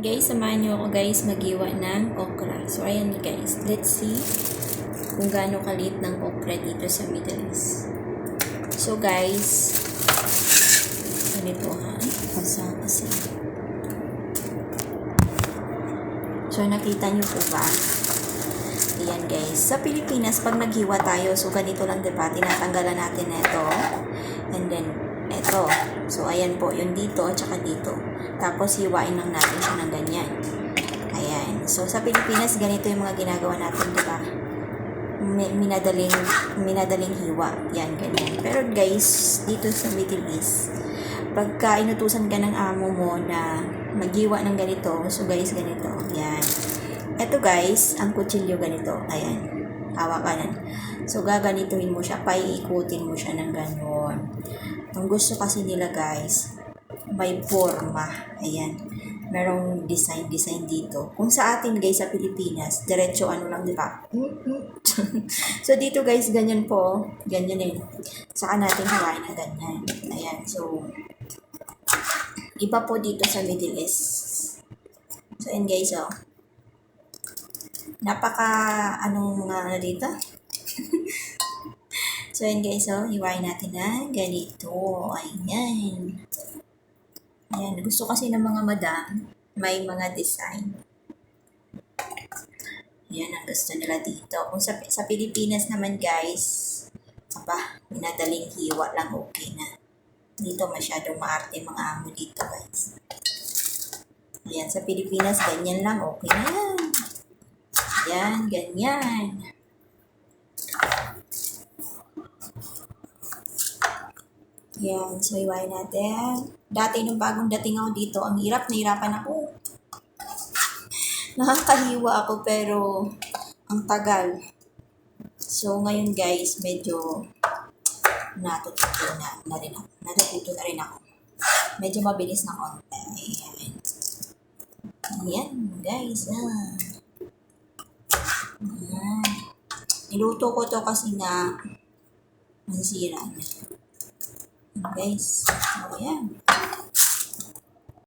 Guys, samahan niyo ako guys magiwa ng okra. So, ayan guys. Let's see kung gaano kalit ng okra dito sa Middle East. So, guys, ganito ha. Basa kasi. So, nakita niyo po ba? Ayan guys. Sa Pilipinas, pag naghiwa tayo, so ganito lang diba? Tinatanggalan natin ito. And then, ito. So, ayan po. Yung dito at saka dito. Tapos, hiwain lang natin siya ng ganyan. Ayan. So, sa Pilipinas, ganito yung mga ginagawa natin, diba? Minadaling hiwa. Yan, ganyan. Pero guys, dito sa Middle East, pagka inutusan ka ng amo mo na maghiwa ng ganito, so guys, ganito. Yan. Ito guys, ang kutsilyo ganito. Ayan. Hawakan. So, gaganituhin mo siya, paiikutin mo siya ng ganon. Ang gusto kasi nila guys, may forma. Ayan. Merong design dito. Kung sa atin guys, sa Pilipinas, diretso ano lang, di ba? So, dito guys, ganyan po. Ganyan eh. Saka natin hawain na ganyan. Ayan. So, iba po dito sa Middle East. So, ayan guys, oh. Anong mga ano dito? So, ayan guys, oh. Hiwain natin na ganito. Ayan. Ayan. Gusto kasi ng mga madam, may mga design. Yan ang gusto nila dito. Kung sa Pilipinas naman guys, minadaling hiwa lang, okay na. Dito masyadong maarte mga amo dito guys. Ayan, sa Pilipinas, ganyan lang, okay na yan. Ayan, ganyan. Ayan, so iwain natin. Dati nung bagong dating ako dito, ang hirap, nahirapan ako. Nakakahiwa ako pero ang tagal. So, ngayon guys, medyo natututo na rin ako. Medyo mabilis na konti. Ayan. Ayan, guys. Ayan. Niluto ko to kasi nga masira na. Guys. So, ayan.